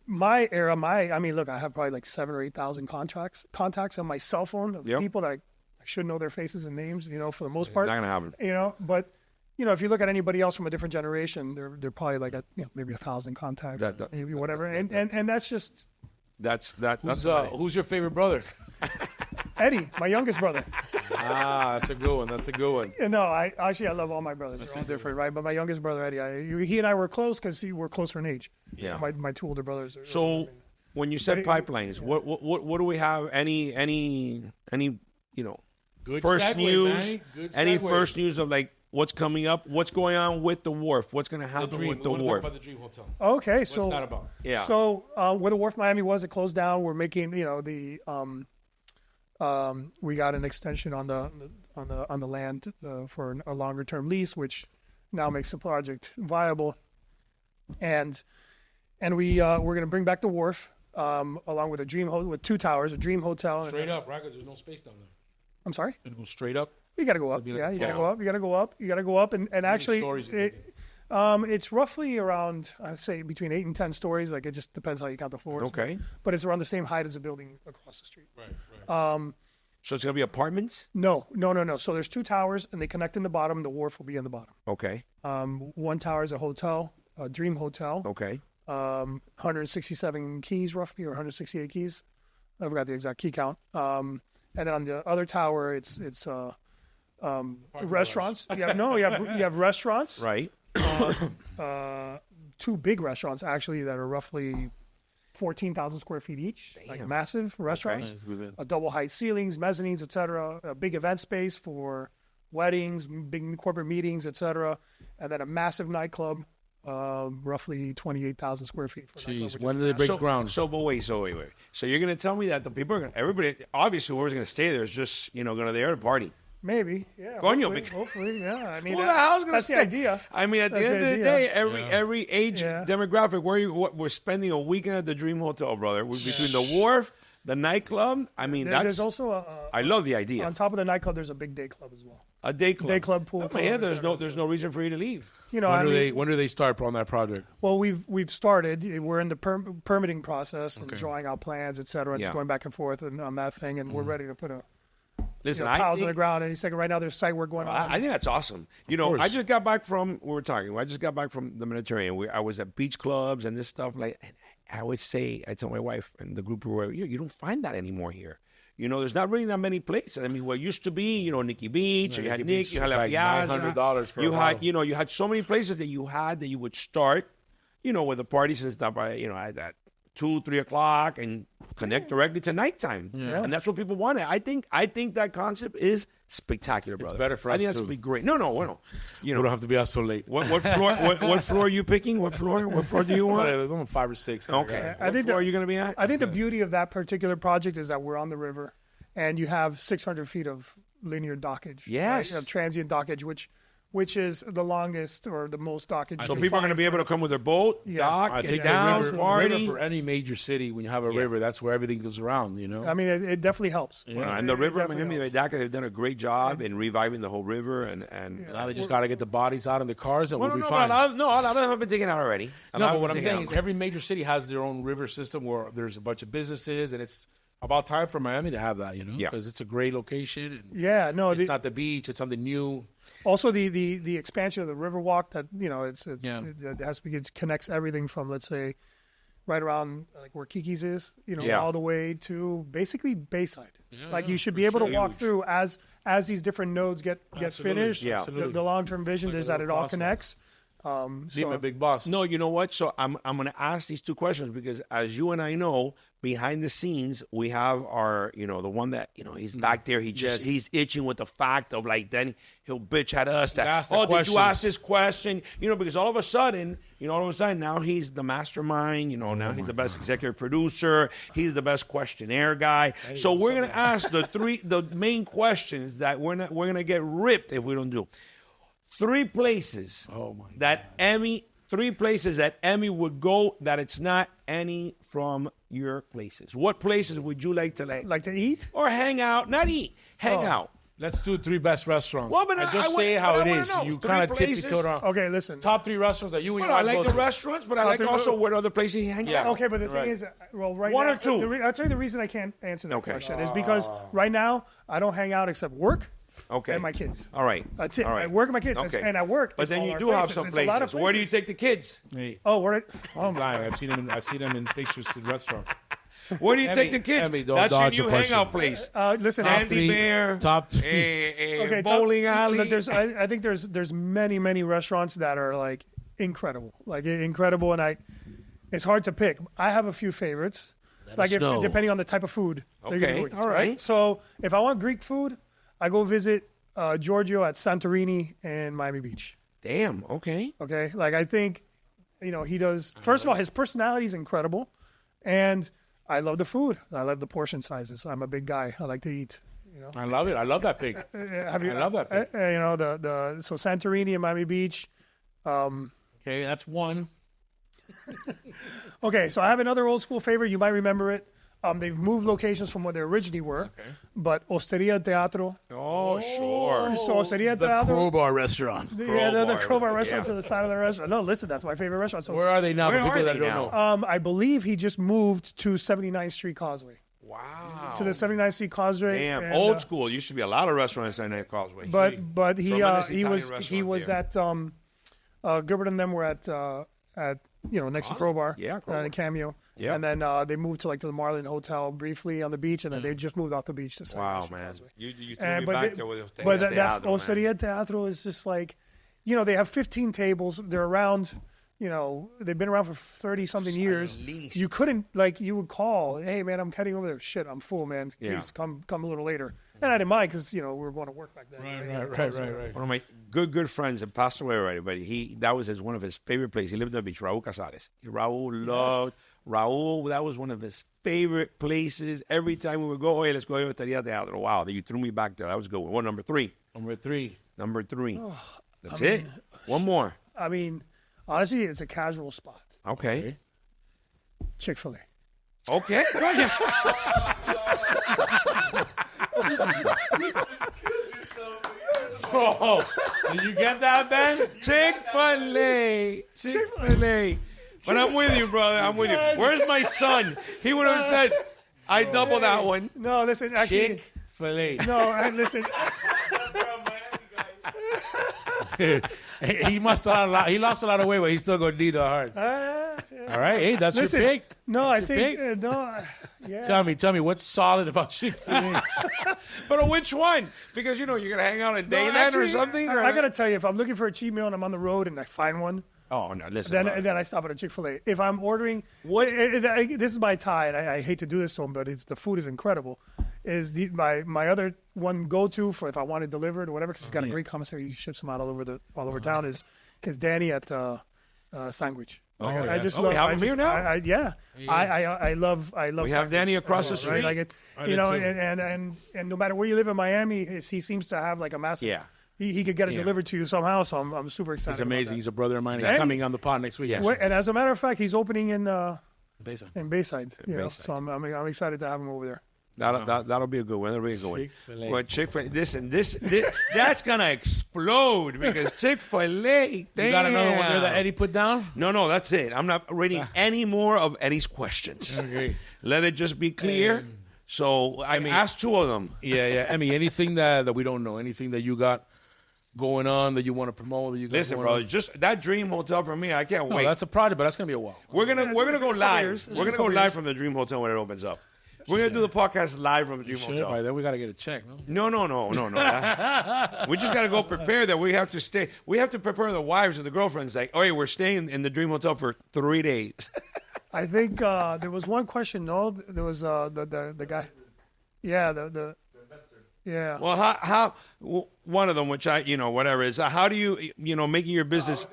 my era, look, I have probably like 7,000 or 8,000 contacts on my cell phone of people that I should know their faces and names. For the most part, not gonna happen. But if you look at anybody else from a different generation, they're probably like maybe 1,000 contacts, maybe whatever. And that's just. That's Who's your favorite brother? Eddie, my youngest brother. That's a good one. No, I love all my brothers. They're all different, right? But my youngest brother, Eddie, he and I were close because we're closer in age. Yeah. So my 2 older brothers. So when you said pipelines, what do we have? Any Good first segue, news? Manny. Good any segue. first news of like what's coming up? What's going on with the Wharf? What's going to happen with the We're Wharf? talk about the Dream Hotel. Okay, What's that about? Yeah. So where the Wharf Miami was, it closed down. We're making we got an extension on the land for a longer term lease, which now makes the project viable. And we're going to bring back the Wharf along with with 2 towers, a Dream Hotel. Straight up, right? 'Cause there's no space down there. I'm sorry? It goes straight up. You got to go up. Yeah, you got to go up. You got to go up. You got to go up. And actually, it's roughly around, I'd say, between 8 and 10 stories. Like, it just depends how you count the floors. Okay. But it's around the same height as a building across the street. Right. So it's going to be apartments? No. So there's 2 towers, and they connect in the bottom. The Wharf will be in the bottom. Okay. 1 tower is a hotel, a Dream Hotel. Okay. 167 keys, roughly, or 168 keys. I forgot the exact key count. And then on the other tower, it's restaurants. You have restaurants. Right. 2 big restaurants actually that are roughly 14,000 square feet each. Damn. Like massive restaurants. Okay. A double height ceilings, mezzanines, etc. A big event space for weddings, big corporate meetings, etc. And then a massive nightclub. Roughly 28,000 square feet. Jeez, when do they break ground? So wait. So you're going to tell me that the people are everybody, obviously whoever's going to stay there is just, going to there to party. Maybe, yeah. Coño, hopefully, yeah. I mean, who the hell's going to stay? That's the idea. I mean, at the end of the day, every age demographic, we're spending a weekend at the Dream Hotel, brother. Between the Wharf, the nightclub. I mean, there's also I love the idea. On top of the nightclub, there's a big day club as well. A day club. Day club pool. There's no reason for you to leave. When do they start on that project? Well, we've started. We're in the permitting process and drawing out plans, et cetera. Just going back and forth on that thing, and we're ready to put piles in the ground. And he's saying right now there's site work going on. I think that's awesome. I just got back from I just got back from the Mediterranean. I was at beach clubs and this stuff. Like, and I tell my wife and the group where you don't find that anymore here. There's not really that many places. I mean, what used to be, Nikki Beach, you had Nick, you had La Piazza. $900 for you had so many places that you would start, with the parties and stuff, at 2, 3 o'clock and connect directly to nighttime. Yeah. And that's what people want. I think that concept is spectacular, brother. It's better for us, I think that's going to be great. No. We don't have to be out so late. What floor? What floor are you picking? What floor do you want? I'm 5 or 6. Okay. What floor are you going to be at? I think the beauty of that particular project is that we're on the river, and you have 600 feet of linear dockage. Yes. Right? Transient dockage, which is the longest or the most dockage. So you people are going find to be for- able to come with their boat, Yeah. dock, I get think down, the river party. for any major city, when you have a Yeah. river, that's where everything goes around, you know? I mean, it definitely helps. And the It river, definitely Miami, helps. they've done a great job in reviving the whole river. And Now they just got to get the bodies out in the cars and well, we'll be no, fine. a lot of them have been taken out already. No, but what I'm saying is every major city has their own river system where there's a bunch of businesses, and it's about time for Miami to have that, you know? Yeah. Because it's a great location. And Yeah, no. it's not the beach; it's something new. Also, the expansion of the Riverwalk that Yeah. it has to be, it connects everything from, let's say, right around like where Kiki's is, Yeah. all the way to basically Bayside. Like you should be able to walk through as these different nodes get finished. Yeah. Absolutely. The long term vision is that it all possible. connects. Leave my big boss. No, you know what? So I'm going to ask these two questions because, as you and I know, behind the scenes we have our, the one that he's back there. He's itching with the fact of like then he'll bitch at us that Ask the did you questions. ask this question? Because all of a sudden now he's the mastermind. Now he's the best executive producer. He's the best questionnaire guy. So we're going to ask the main questions that we're going to get ripped if we don't do. Three places that Emi would go that it's not any from your places. What places would you like to eat or hang out? Not eat, hang out. Let's do 3 best restaurants. Well, but and just I say want- how but it I wanna is. know. You 3 kind of places. tippy-toed around. Okay, listen. Top 3 restaurants that you and your Well, I wife like go the to. restaurants, but I like three- also what other places he hangs out. Okay, but the thing is, well, right One now, or two? I'll tell you the reason I can't answer that Okay. question is because right now I don't hang out except work Okay. and my kids. All right. That's it. All right. I work with my kids, Okay. and I work. But It's then all you our do have places. some It's a lot of places. Where do you places. take the kids? Hey, Oh, where? Oh, he's lying. I've seen him in pictures in restaurants. Where do you take Emi, the kids? Emi, don't That's your dodge new the question. hangout place. listen, Dandy Bear. Top 3. okay, Bowling alley. I think there's many restaurants that are like incredible, and it's hard to pick. I have a few favorites, us know. depending on the type of food. they're gonna Okay, go eat, all right. So if I want Greek food, I go visit Giorgio at Santorini and Miami Beach. Damn. Okay. Okay, I think, he does. First of all, his personality is incredible, and I love the food. I love the portion sizes. I'm a big guy. I like to eat. I love it. I love that pig. Have you, I love that pig. so Santorini and Miami Beach. Okay, that's 1. Okay, so I have another old school favorite. You might remember it. They've moved locations from where they originally were, but Osteria Teatro. Oh, sure. So Osteria The Teatro. Crowbar Restaurant. The Crowbar, Crowbar restaurant yeah. to the side of the restaurant. No, listen, that's my favorite restaurant. So, Where are they now Where for are people that they don't now? know? I believe he just moved to 79th Street Causeway. Wow. To the 79th Street Causeway. Damn. and, Old school. Used to be a lot of restaurants on that causeway. But he Tremendous he Italian was restaurant at Gilbert and them were at next to Crowbar. Yeah, Crowbar. In Cameo. Yeah. And then they moved to the Marlin Hotel briefly on the beach, and then they just moved off the beach to 79th Wow, Street man. Causeway. You threw me But back there with Osteria but that Teatro, man. Osteria Teatro is just they have 15 tables. They're around, they've been around for 30 something years. least. You couldn't you would call, hey man, I'm heading over there. Shit, I'm full, man. Please Yeah. come a little later. And I didn't mind because we were going to work back then. Right. One of my good friends that passed away already, but that was one of his favorite places. He lived on the beach, Raul Casares. Raul loved Raul. That was one of his favorite places. Every time we would go, let's go to Osteria Teatro. Wow, you threw me back there. That was a good one. What, number 3? Number 3. Number 3. That's it. One more. I mean, honestly, it's a casual spot. Okay. Chick-fil-A. Okay. Oh, did you get that, Ben? Chick-fil-A. Chick-fil-A. But I'm with you, brother. I'm with you. Where's my son? He would have said, I double that one. No, listen, actually. Chick-fil-A. No, listen. He must have he lost a lot of weight, but he's still going to need a heart. All right, hey, that's Listen, your pick. no, I your think pick? yeah. Tell me, what's solid about Chick-fil-A? But which one? Because, you're going to hang out in Dayland or Actually, something? I got to tell you, if I'm looking for a cheap meal and I'm on the road and I find one, Oh, no, listen. then I stop at a Chick-fil-A. If I'm ordering, this is my tie, and I hate to do this to him, but the food is incredible. Is my other one go-to for if I want it delivered or whatever, because he's got a great commissary. He ships them out all over town. Is Danny at Sandwich. I just Oh, love. we have I him just- here now? I love. We have Danny across the as well, right? street. Like I you did know, too. and no matter where you live in Miami, he seems to have like a massive. Yeah. He could get it Yeah. delivered to you somehow, so I'm super excited. He's about amazing. that. He's a brother of mine. He's And- coming on the pod next week. Yes. And as a matter of fact, he's opening in Bayside. Bayside. You know, Bayside. so I'm excited to have him over there. That'll be a good one. That'll be a good one. Chick-fil-A. Well, Chick-fil-A. This that's gonna explode because Chick-fil-A. You got another one there that Eddie put down? No, that's it. I'm not reading any more of Eddie's questions. Okay. Let it just be clear. So I asked two of them. Yeah. Emi, anything that we don't know? Anything that you got going on that you want to promote? That you got Listen, going brother, on? just that Dream Hotel for me. I can't No, wait. that's a project, but that's gonna be a while. We're gonna go live. years. We're gonna go live from the Dream Hotel when it opens up. We're gonna do the podcast live from the Dream Shit, Hotel. by then we gotta get a check. No? No. We just got to go prepare that we have to stay. We have to prepare the wives and the girlfriends. Like, oh, yeah, we're staying in the Dream Hotel for 3 days. I think there was one question. No, there was the guy. Yeah, the yeah. Well, how one of them, which whatever is, how do you making your business?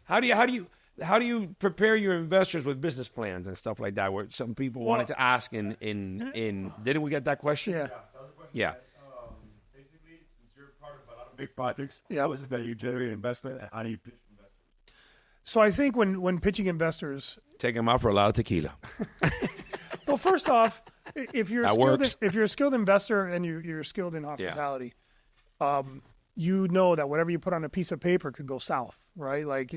How do you prepare your investors with business plans and stuff like that? Where some people wanted to ask in didn't we get that question? Yeah. Yeah. Basically, since you're part of a lot of big projects, Yeah. how is it that you generate investment and how do you pitch investors? So I think when pitching investors, Take them out for a lot of tequila. well, first off, if you're That skilled, works. if you're a skilled investor and you're skilled in hospitality, you know that whatever you put on a piece of paper could go south, right? Like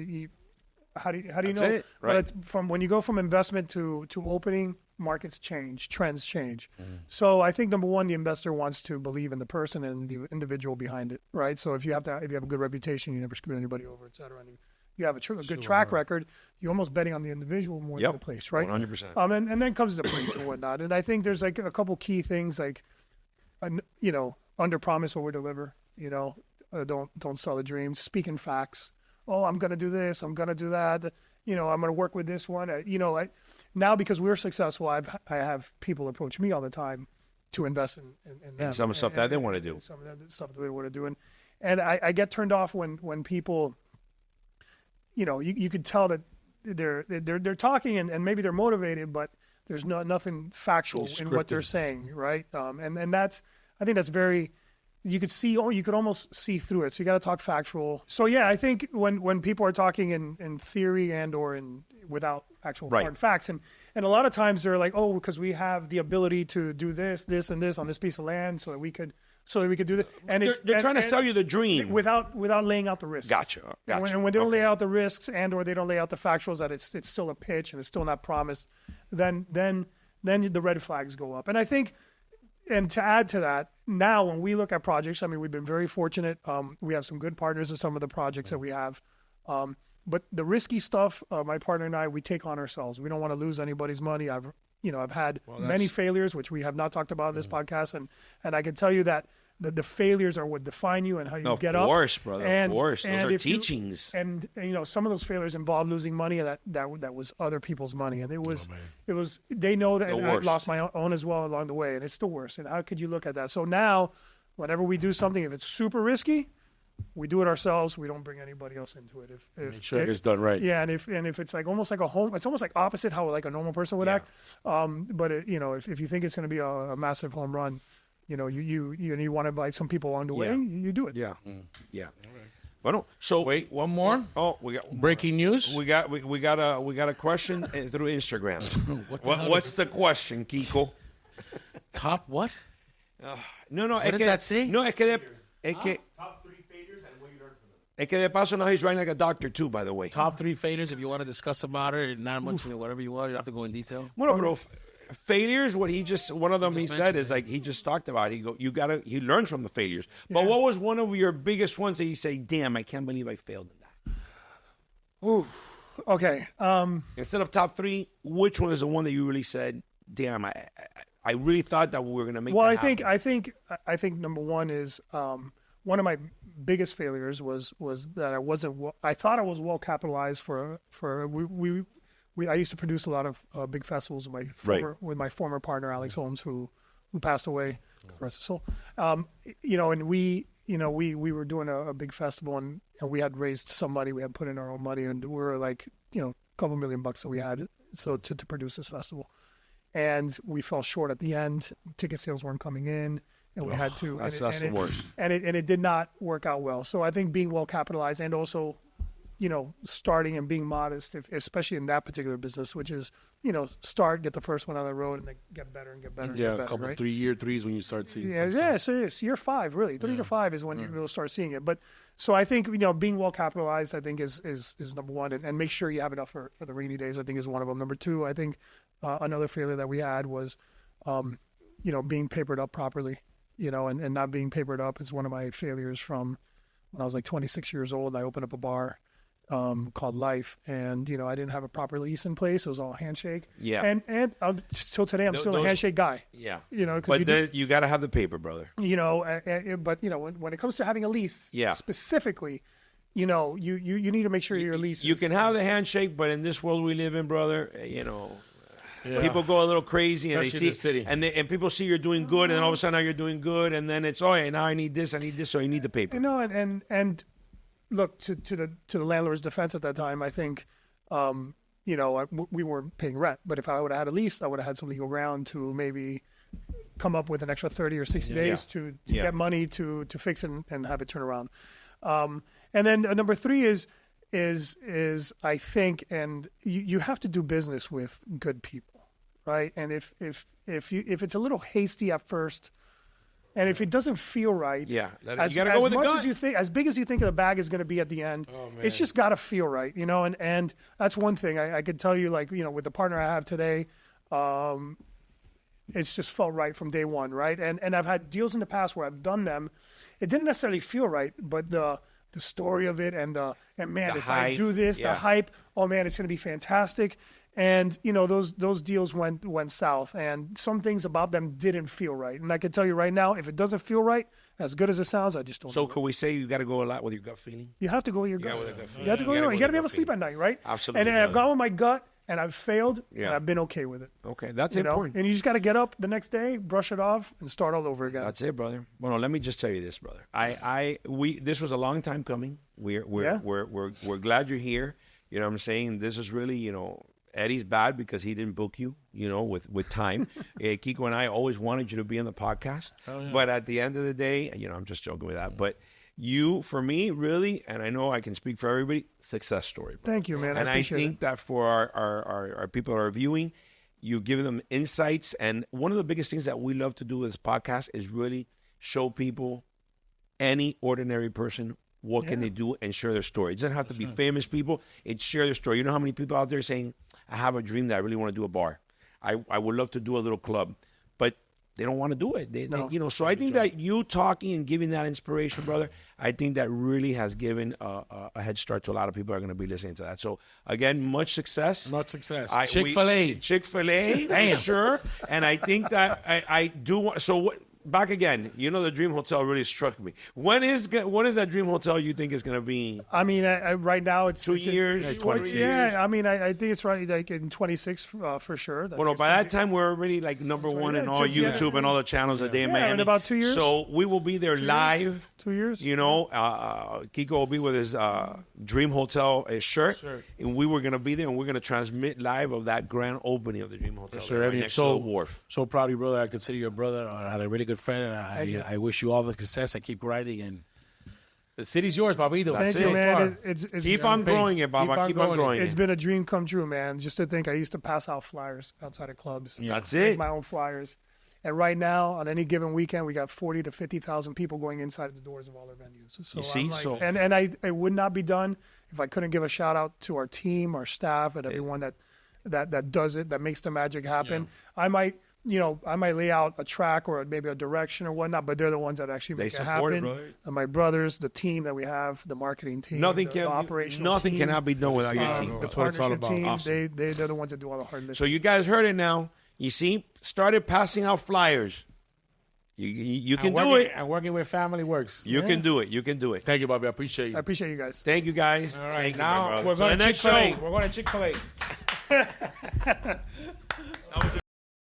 how do you That's know? it, But right. it's from when you go from investment to opening, markets change, trends change. So I think number one, the investor wants to believe in the person and the individual behind it, right? So if you have a good reputation, you never screw anybody over, et cetera, and you have a good track record, you're almost betting on the individual more than the place, right? 100%. And then comes the place and whatnot. And I think there's like a couple key things like, under promise over deliver. Don't sell the dream. Speak in facts. Oh, I'm going to do this. I'm going to do that. I'm going to work with this one. Now because we're successful, I have people approach me all the time to invest in them. Some stuff that they want to do. Some of that stuff that they want to do. And I get turned off when people, you could tell that they're talking and maybe they're motivated, but there's nothing factual in what they're saying, right? And I think that's very. You could almost see through it. So you got to talk factual. So yeah, I think when people are talking in theory and or without actual hard facts, and a lot of times they're like, oh, because we have the ability to do this, and this on this piece of land, so that we could do this. And They're trying to sell you the dream without laying out the risks. Gotcha. And when they don't lay out the risks and or they don't lay out the factuals that it's still a pitch and it's still not promised, then the red flags go up. And I think. And to add to that, now when we look at projects, I mean, we've been very fortunate. We have some good partners in some of the projects that we have. But the risky stuff, my partner and I, we take on ourselves. We don't want to lose anybody's money. I've had many failures, which we have not talked about in this podcast. And I can tell you that the failures are what define you and how you get up. Of course, brother. And, of course. Those and are if you- teachings. And some of those failures involved losing money that was other people's money, and it was they know that, The and I worst. lost my own as well along the way, and it's the worst. And how could you look at that? So now, whenever we do something, if it's super risky, we do it ourselves. We don't bring anybody else into it. If Make sure it gets done right. yeah, and if it's like almost like a home, it's almost like opposite how like a normal person would act. But if you think it's going to be a massive home run, you want to buy some people along the way, Yeah. you do it. Yeah. Yeah. Well, so Wait, one more. Oh, we got Breaking news. We got a question through Instagram. What's the question, Kiko? Top what? No. What does that say? No, es que Top 3 failures and what you learned from them. es que de paso now he's writing like a doctor too, by the way. Top 3 failures. If you want to discuss about it, not much, whatever you want, you don't have to go in detail. Bueno, bro, failures. One of them he said is like he just talked about. He learns from the failures. But what was one of your biggest ones that you say, damn, I can't believe I failed in that? Ooh. Okay. Instead of top 3, which one is the one that you really said, damn, I really thought that we were going to make Well, that I happen? think number one is one of my biggest failures was that I thought I was well capitalized for I used to produce a lot of big festivals with my former partner Alex Holmes, who passed away. Rest his soul. And we were doing a big festival and we had raised some money. We had put in our own money, and we were like, a couple $1 million that we had to produce this festival. And we fell short at the end. Ticket sales weren't coming in, and we had to. That's the worst. And it did not work out well. So I think being well capitalized and also, starting and being modest, especially in that particular business, which is, start, get the first one on the road, and then get better and get better. Yeah, and get better, a couple right? 3-year threes when you start seeing. Yeah. So it's year 5, really. 3 to 5 is when you will start seeing it. But so I think being well capitalized, I think is number one, and make sure you have enough for the rainy days. I think is one of them. Number 2, I think another failure that we had was, being papered up properly. And not being papered up is one of my failures from when I was like 26 years old. I opened up a bar called Life, and I didn't have a proper lease in place. It was all handshake. Yeah. And till today, I'm still a handshake guy. Yeah. But you got to have the paper, brother. But when it comes to having a lease, specifically, you need to make sure your lease. You can have the handshake, but in this world we live in, brother, people go a little crazy, and Especially they in the city. and people see you're doing good, and then all of a sudden now you're doing good, and then it's now I need this, so you need the paper. And look, to the landlord's defense at that time, I think, we weren't paying rent. But if I would have had a lease, I would have had some legal ground to maybe come up with an extra 30 or 60 days to get money to fix it and have it turn around. And then number 3 is I think, and you have to do business with good people, right? And if it's a little hasty at first, and if it doesn't feel right, you got to go with the gut. As you think, as big as you think the bag is going to be at the end, it's just got to feel right, And that's one thing I could tell you, like with the partner I have today, it's just felt right from day one, right? And I've had deals in the past where I've done them, it didn't necessarily feel right, but the story of it and man, if I do this, the hype, oh man, it's going to be fantastic. And those deals went south, and some things about them didn't feel right. And I can tell you right now, if it doesn't feel right, as good as it sounds, I just don't. So could we say you got to go a lot with your gut feeling? You have to go with your gut. You have to go. You got to be able to sleep at night, right? Absolutely. And I've gone with my gut, and I've failed, and I've been okay with it. Okay, that's important. And you just got to get up the next day, brush it off, and start all over again. That's it, brother. Well, let me just tell you this, brother. This was a long time coming. We're glad you're here. You know what I'm saying? This is really, Eddie's bad because he didn't book you, with time. Kiko and I always wanted you to be on the podcast. Oh, yeah. But at the end of the day, I'm just joking with that. But you, for me, really, and I know I can speak for everybody, success story. Bro. Thank you, man. And I think that for our people that are viewing, you give them insights. And one of the biggest things that we love to do with this podcast is really show people, any ordinary person, what can they do and share their story. It doesn't have to be famous people. It's share their story. You know how many people out there saying, I have a dream that I really want to do a bar. I would love to do a little club. But they don't want to do it. So I think that you talking and giving that inspiration, brother, I think that really has given a head start to a lot of people who are going to be listening to that. So, again, much success. Much success. Chick-fil-A. Chick-fil-A, damn. Sure. And I think that I do want – so back again, the Dream Hotel really struck me. When is that Dream Hotel you think is going to be? I mean, right now it's 2 years, 26. Yeah, I mean, I think it's right like in 26 for sure. Well, by that time we're already like number one in all YouTube and all the channels a day in Miami. In about 2 years. So we will be there live. 2 years. Kiko will be with his Dream Hotel shirt, and we were going to be there, and we're going to transmit live of that grand opening of the Dream Hotel. Sure, next to the Wharf. So proud of you, brother. I consider you a brother. I had a really good friend, and I wish you all the success. I keep grinding, and the city's yours, Babito. Thank you, man. It's keep on growing it, Baba. Keep on growing it. It's been a dream come true, man. Just to think, I used to pass out flyers outside of clubs. Yeah. That's it. My own flyers. And right now, on any given weekend, we got 40 to 50,000 people going inside the doors of all our venues. So you see, and I would not be done if I couldn't give a shout out to our team, our staff, and everyone that does it, that makes the magic happen. Yeah. I might lay out a track or maybe a direction or whatnot, but they're the ones that actually make it happen. And my brothers, the team that we have, the marketing team, the operational team. Cannot be done without your team. The partnership team, awesome. They're the ones that do all the hard lifting. So you guys heard it now. You see, started passing out flyers. You can do it. And working with family works. You can do it. You can do it. Thank you, Bobby. I appreciate you. I appreciate you guys. Thank you, guys. All right. Thank now you, we're going to Chick-fil-A. We're going to Chick-fil-A.